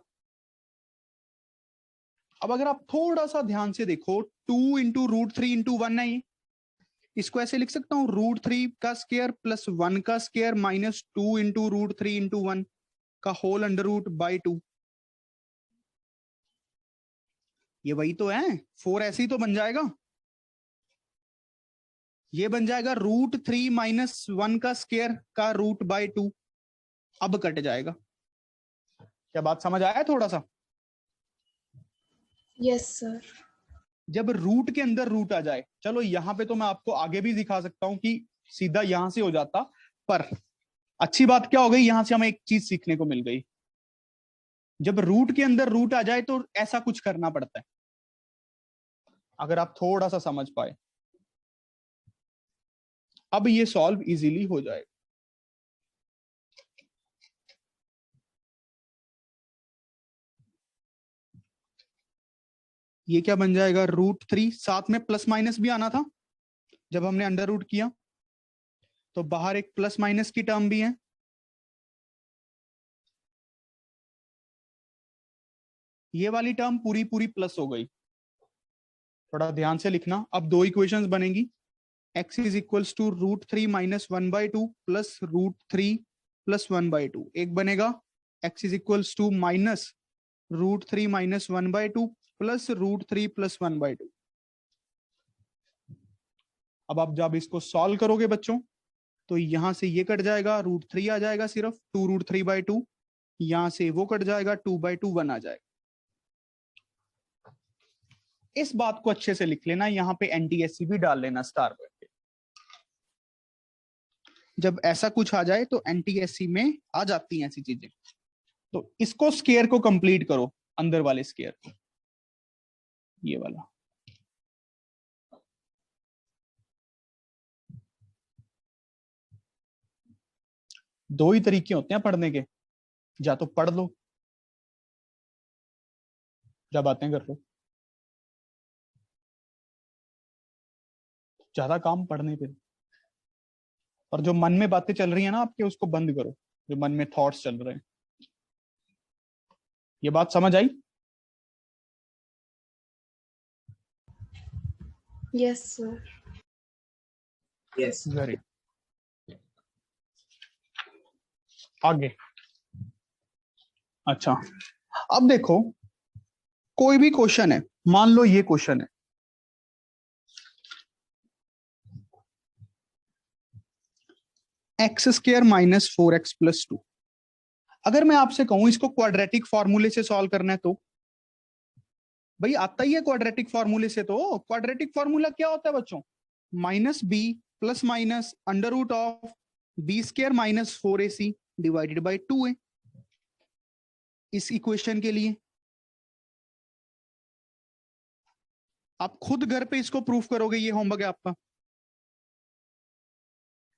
अब अगर आप थोड़ा सा ध्यान से देखो, 2 इंटू √3 इंटू 1 है ये, इसको ऐसे लिख सकता हूं √3 का स्क्वायर प्लस 1 का स्क्वायर माइनस 2 इंटू √3 इंटू 1 का होल अंडर रूट बाई 2। ये वही तो है, 4 ऐसे ही तो बन जाएगा, ये बन जाएगा √3 माइनस 1 का स्क्वायर का रूट बाई 2, अब कट जाएगा। क्या बात समझ आया थोड़ा सा? Yes sir. जब रूट के अंदर रूट आ जाए, चलो यहां पे तो मैं आपको आगे भी दिखा सकता हूं कि सीधा यहां से हो जाता, पर अच्छी बात क्या हो गई, यहां से हमें एक चीज सीखने को मिल गई, जब रूट के अंदर रूट आ जाए तो ऐसा कुछ करना पड़ता है, अगर आप थोड़ा सा समझ पाए। अब ये सॉल्व इजीली हो जाएगा। ये क्या बन जाएगा, √3, साथ में प्लस माइनस भी आना था जब हमने अंडर रूट किया, तो बाहर एक प्लस माइनस की टर्म भी है, ये वाली टर्म पूरी पूरी प्लस हो गई। थोड़ा ध्यान से लिखना, अब दो इक्वेशंस बनेंगी, x is equals to √3 minus 1/2 plus √3 plus 1/2, एक बनेगा x is equals to minus √3 minus 1/2 plus √3 plus 1/2। अब आप जब इसको सॉल्व करोगे बच्चों, तो यहां से ये कट जाएगा, √3 आ जाएगा सिर्फ 2√3/2, यहां से वो कट जाएगा, 2/2 1 आ जाएगा। इस बात को अच्छे से लिख लेना, यहां पे एनटीएससी भी डाल लेना स्टार करके, जब ऐसा कुछ आ जाए तो एनटीएससी में आ जाती हैं ऐसी चीजें। तो इसको स्क्वायर को कंप्लीट करो, अंदर वाले स्क्वायर को, ये वाला। दो ही तरीके होते हैं पढ़ने के, या तो पढ़ लो, या बातें कर लो, ज्यादा काम पढ़ने पे, और जो मन में बातें चल रही है ना आपके, उसको बंद करो, जो मन में थॉट्स चल रहे हैं। ये बात समझ आई? Yes sir. यस वेरी, आगे। अच्छा अब देखो, कोई भी क्वेश्चन है, मान लो ये क्वेश्चन है, x² माइनस 4x प्लस 2। अगर मैं आपसे कहूं इसको क्वाड्रेटिक फॉर्मूले से सॉल्व करना है, तो भाई आता ही है क्वाड्रेटिक फॉर्मूले से। तो क्वाड्रेटिक फॉर्मूला क्या होता है बच्चों, minus B plus minus under root of b² minus 4ac divided by 2a। इस इक्वेशन के लिए आप खुद घर पे इसको प्रूफ करोगे, ये होमवर्क है आपका,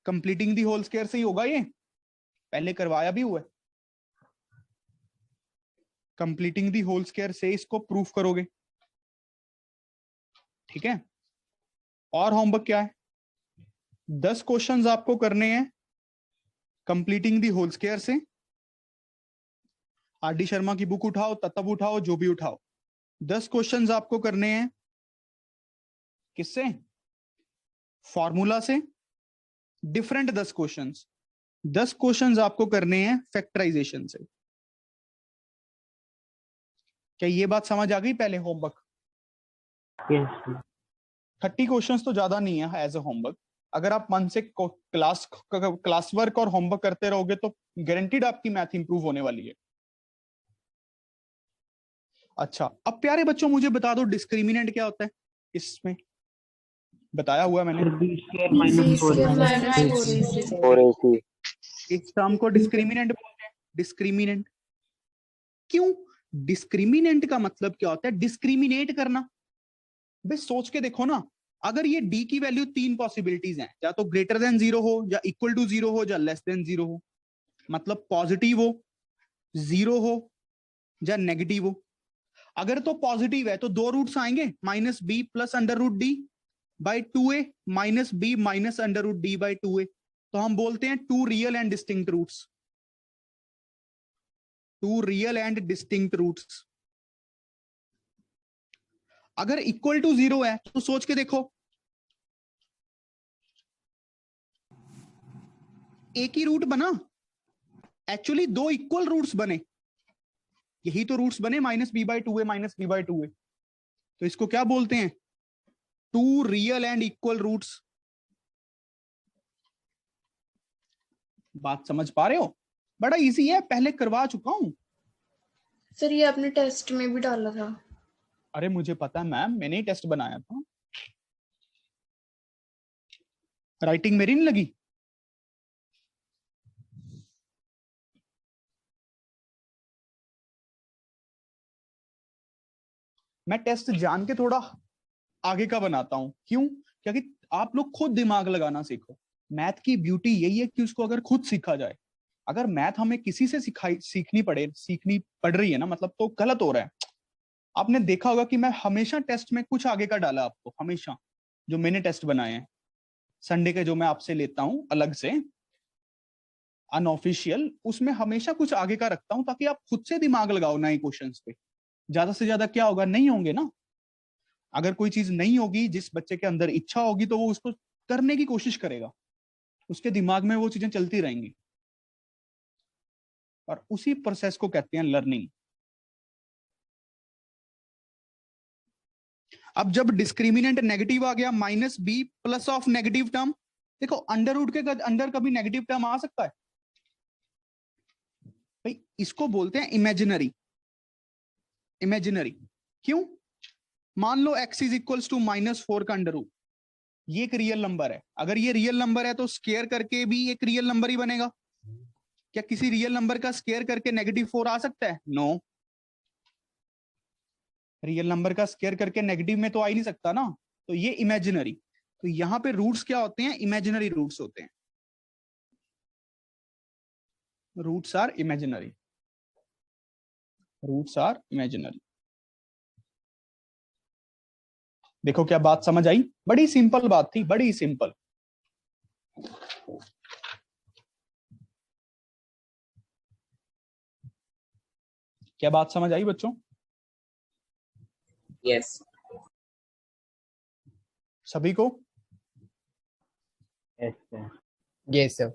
कंप्लीटिंग दी होल स्क्वायर से ही होगा, ये पहले करवाया भी हुआ है, कंप्लीटिंग दी होल स्क्वायर से इसको प्रूफ करोगे, ठीक है। और होमवर्क क्या है, 10 क्वेश्चंस आपको करने हैं कंप्लीटिंग दी होल स्क्वायर से। आर डी शर्मा की बुक उठाओ, तत्व उठाओ, जो भी उठाओ, 10 क्वेश्चंस आपको करने हैं किससे, फॉर्मूला से, डिफरेंट 10 क्वेश्चंस। 10 क्वेश्चंस आपको करने हैं फैक्टराइजेशन से। क्या ये बात समझ आ गई? पहले होमवर्क Yes, sir. 30 क्वेश्चंस तो ज्यादा नहीं है एज अ होमवर्क, अगर आप मन से क्लास वर्क और होमवर्क करते रहोगे तो गारंटीड आपकी मैथ इंप्रूव होने वाली है। अच्छा, अब प्यारे बच्चों मुझे बता दो डिस्क्रिमिनेंट क्या होता है इसमें, बताया हुआ है मैंने। B square minus 4ac। इस टर्म को डिस्क्रिमिनेंट बोलते हैं। डिस्क्रिमिनेंट क्यों? डिस्क्रिमिनेंट का मतलब क्या होता है? डिस्क्रिमिनेट करना। भाई सोच के देखो ना, अगर ये डी की वैल्यू 3 पॉसिबिलिटीज हैं, या तो ग्रेटर देन 0 हो, या इक्वल टू 0 हो, या लेस देन 0 हो, मतलब पॉजिटिव हो, 0 हो, या नेगेटिव हो। अगर तो पॉजिटिव है तो 2 रूट्स आएंगे, -b plus under root D by 2a minus b minus under root D by 2a। तो हम बोलते हैं 2 real and distinct roots. 2 real and distinct roots. अगर इक्वल टू 0 है तो सोच के देखो, एक ही रूट बना, एक्चुअली 2 इक्वल रूट्स बने, यही तो रूट्स बने -b by 2a minus b by 2a। तो इसको क्या बोलते हैं? 2 रियल एंड इक्वल रूट्स। बात समझ पा रहे हो? बड़ा इजी है, पहले करवा चुका हूं। सर ये आपने टेस्ट में भी डाला था। अरे मुझे पता है मैम, मैंने ही टेस्ट बनाया था। राइटिंग मेरी नहीं लगी? मैं टेस्ट जान के थोड़ा आगे का बनाता हूं। क्यों? क्योंकि आप लोग खुद दिमाग लगाना सीखो। मैथ की ब्यूटी यही है कि उसको अगर खुद सीखा जाए। अगर मैथ हमें किसी से सीखनी पड़ रही है ना, मतलब तो गलत हो रहा है। आपने देखा होगा कि मैं हमेशा टेस्ट में कुछ आगे का डाला आपको, हमेशा जो मैंने टेस्ट बनाए हैं संडे के, जो मैं आपसे लेता हूं अलग से अनऑफिशियल, उसमें हमेशा कुछ आगे का रखता हूं ताकि आप खुद से दिमाग लगाओ नए क्वेश्चंस पे। ज्यादा से ज्यादा क्या होगा, नहीं होंगे ना। अगर कोई चीज नहीं होगी, जिस बच्चे के अंदर इच्छा होगी तो वो उसको करने की कोशिश करेगा, उसके दिमाग में वो चीजें चलती रहेंगी, और उसी प्रोसेस को कहते हैं लर्निंग। अब जब डिस्क्रिमिनेंट नेगेटिव आ गया, -b plus of negative term, देखो अंडर रूट के अंदर कभी नेगेटिव टर्म आ सकता है भाई, इसको बोलते हैं इमेजिनरी। इमेजिनरी क्यों? मान लो x इज इक्वल्स टू -4 का अंडर रूट, ये एक रियल नंबर है। अगर ये रियल नंबर है तो स्क्वायर करके भी एक रियल नंबर ही बनेगा। क्या किसी रियल नंबर का स्क्वायर करके -4 आ सकता है? नो। रियल नंबर का स्क्वायर करके नेगेटिव में तो आ ही नहीं सकता ना। तो ये इमेजिनरी। तो यहां पे रूट्स क्या होते हैं? इमेजिनरी रूट्स होते हैं। Roots are imaginary. Roots are imaginary. देखो क्या बात समझ आई? बड़ी सिंपल बात थी, बड़ी सिंपल। क्या बात समझ आई बच्चों? यस सभी को? Yes sir.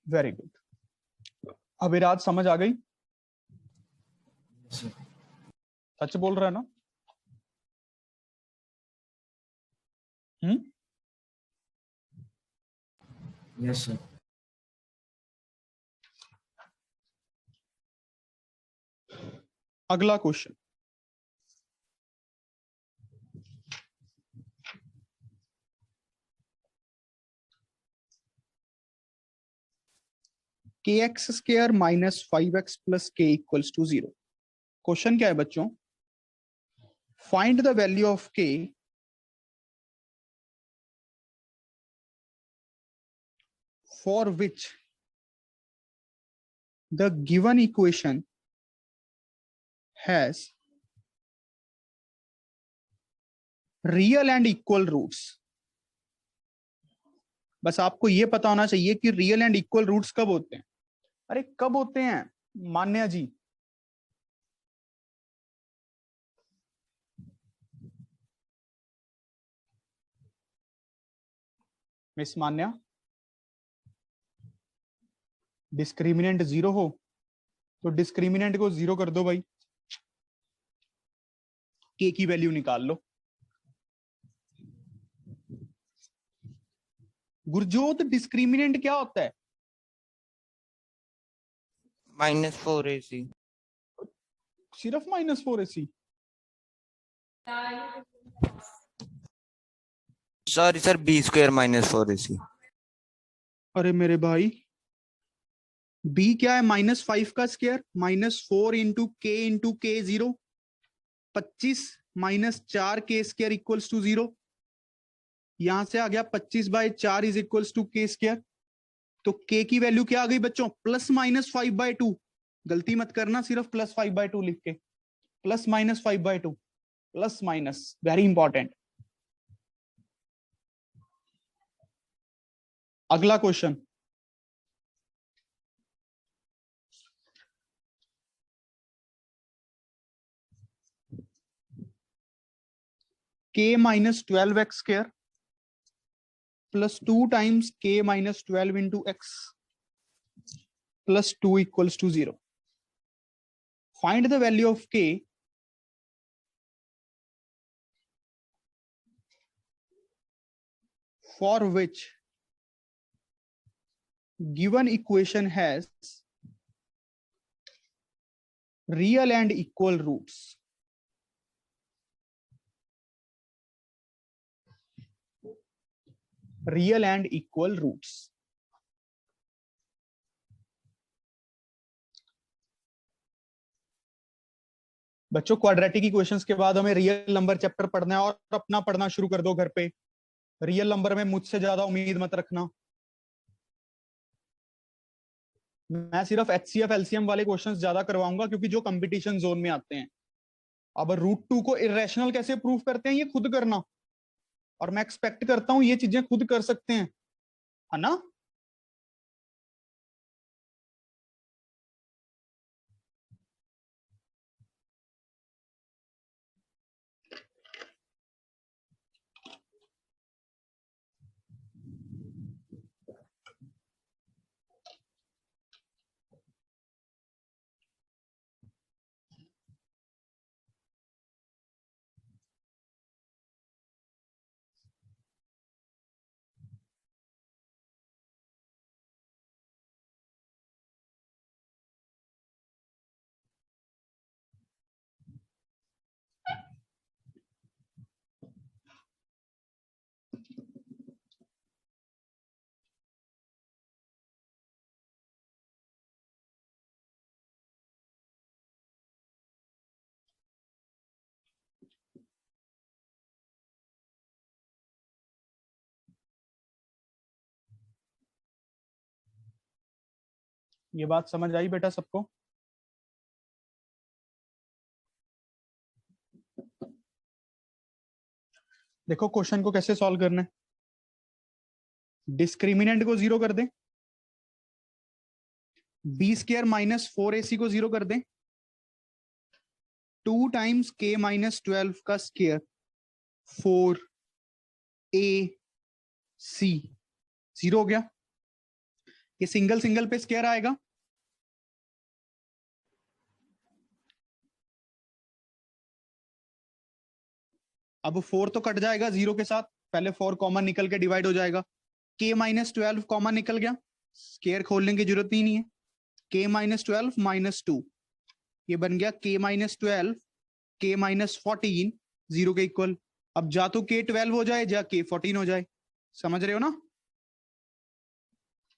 Very good. Abhiraj समझ आ गई? सच बोल रहा है ना? Yes sir. अगला question, kx² minus 5x plus k equals to 0। Question क्या है बच्चों? Find the value of k for which the given equation has real and equal roots। बस आपको यह पता होना चाहिए कि रियल एंड इक्वल रूट्स कब होते हैं। अरे कब होते हैं मान्या जी? मिस मान्या, डिस्क्रिमिनेंट 0 हो तो डिस्क्रिमिनेंट को 0 कर दो भाई, k की वैल्यू निकाल लो। गुरजोत डिस्क्रिमिनेंट क्या होता है? -4ac। सिर्फ -4ac? Sorry sir, b² -4ac। अरे मेरे भाई, b क्या है? -5 का square, -4 into k 0, 25 -4 k square equals to 0। यहां से आ गया 25/4 is equals to k square. तो k की वैल्यू क्या आ गई बच्चों? +-5/2। गलती मत करना सिर्फ +5/2 लिख के, +-5/2, प्लस वेरी इंपॉर्टेंट। अगला question, k -12x square plus 2 times k -12 into x plus 2 equals to 0। Find the value of k for which given equation has real and equal roots। real and equal roots। बच्चों quadratic equations के बाद हमें real number chapter पढ़ना है, और अपना पढ़ना शुरू कर दो घर पे। रियल नंबर में मुझसे ज्यादा उम्मीद मत रखना। मैं सिर्फ HCF LCM वाले क्वेश्चंस ज्यादा करवाऊंगा, क्योंकि जो कंपटीशन जोन में आते हैं। अब √2 को इरेशनल कैसे प्रूव करते हैं ये खुद करना, और मैं एक्सपेक्ट करता हूं ये चीजें खुद कर सकते हैं, है ना? ये बात समझ आई बेटा सबको? देखो क्वेश्चन को कैसे सॉल्व करना है। डिस्क्रिमिनेंट को 0 कर दें, b² -4ac को 0 कर दें, 2 टाइम्स k -12 का स्क्वायर 4ac 0 हो गया। ये सिंगल सिंगल पे स्क्वायर आएगा, अब 4 तो कट जाएगा 0 के साथ, पहले 4 कॉमन निकल के डिवाइड हो जाएगा। k -12 कॉमन निकल गया, स्क्वायर खोलने की जरूरत ही नहीं है। k -12 -2, ये बन गया k -12 k -14 0 के इक्वल। अब जा तो k 12 हो जाए, या k 14 हो जाए। समझ रहे हो ना?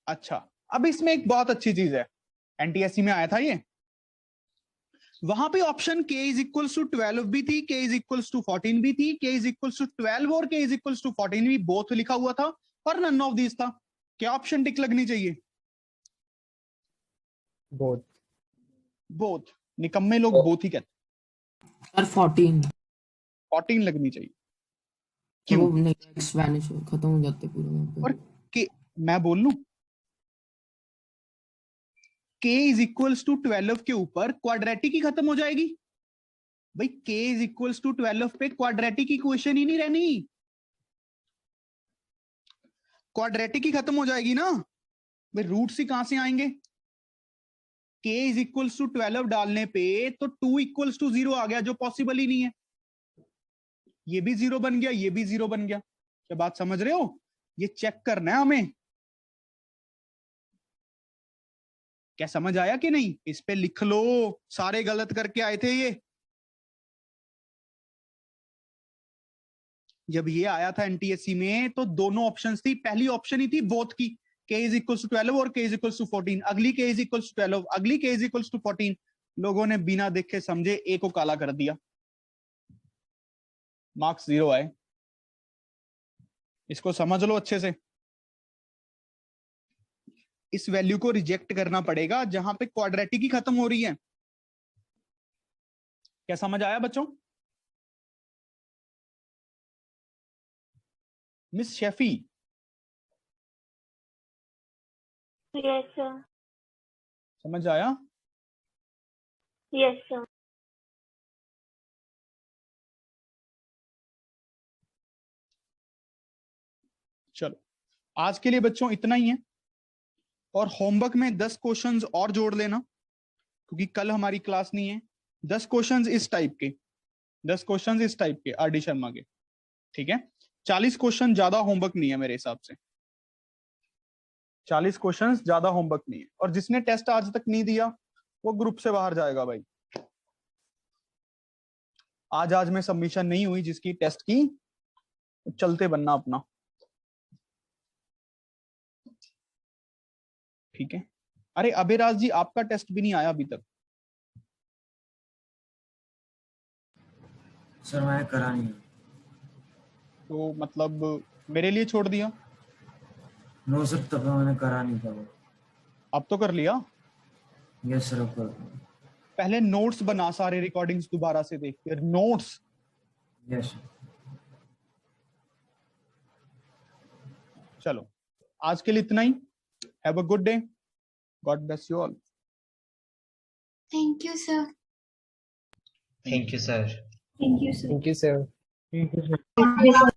अच्छा, अब इसमें एक बहुत अच्छी चीज है, NTSC में आया था ये। वहां पे ऑप्शन k = 12 भी थी, k = 14 भी थी, k = 12 और k = 14 भी बोथ लिखा हुआ था, और नन ऑफ दिस था। क्या ऑप्शन टिक लगनी चाहिए? बोथ। बोथ। निकम्मे लोग बोथ ही कहते सर 14। 14 लगनी चाहिए। तो क्यों? वो नहीं, एक्सपेंश खत्म हो जाते पूरे वहां पे। और k, मैं बोल लूं, k = 12 के ऊपर क्वाड्रेटिक ही खत्म हो जाएगी भाई। k = 12 पे क्वाड्रेटिक इक्वेशन ही नहीं रहनी, क्वाड्रेटिक ही खत्म हो जाएगी ना भाई। रूट्स ही कहां से आएंगे? k = 12 डालने पे तो 2 = 0 आ गया, जो पॉसिबल ही नहीं है। ये भी 0 बन गया, ये भी 0 बन गया। क्या बात समझ रहे हो? ये चेक करना है हमें। क्या समझ आया कि नहीं? इस पे लिख लो, सारे गलत करके आए थे ये। जब ये आया था एनटीएससी में तो दोनों ऑप्शंस थी, पहली ऑप्शन ही थी बोथ की, k इज इक्वल टू 12 और k इज इक्वल टू 14, अगली k इज इक्वल टू 12, अगली k इज इक्वल टू 14। लोगों ने बिना देखे समझे a को काला कर दिया, मार्क्स 0 आए। इसको समझ लो अच्छे से। इस वैल्यू को रिजेक्ट करना पड़ेगा जहां पे क्वाड्रेटिक ही खत्म हो रही है। क्या समझ आया बच्चों? Miss शेफी, Yes, sir. समझ आया? Yes, sir. चलो आज के लिए बच्चों इतना ही है, और होमवर्क में 10 क्वेश्चंस और जोड़ लेना क्योंकि कल हमारी क्लास नहीं है। 10 क्वेश्चंस इस टाइप के, 10 क्वेश्चंस इस टाइप के आर डी शर्मा के, ठीक है? 40 क्वेश्चन ज्यादा होमवर्क नहीं है मेरे हिसाब से, 40 क्वेश्चंस ज्यादा होमवर्क नहीं है। और जिसने टेस्ट आज तक नहीं दिया वो ग्रुप से बाहर जाएगा भाई। आज में सबमिशन नहीं हुई जिसकी टेस्ट की, चलते बनना अपना, ठीक है? अरे अभिराज जी, आपका टेस्ट भी नहीं आया अभी तक। सर मैंने करा नहीं। तो मतलब मेरे लिए छोड़ दिया? नो सर, तब मैंने करा नहीं था वो। अब तो कर लिया? यस सर, अब कर दूँ। पहले नोट्स बना, सारे रिकॉर्डिंग्स दोबारा से देख के नोट्स। Yes sir. चलो आज के लिए इतना ही। Have a good day, God bless you all. Thank you, sir. Thank you, sir. Thank you, sir. Thank you, sir. Thank you, sir.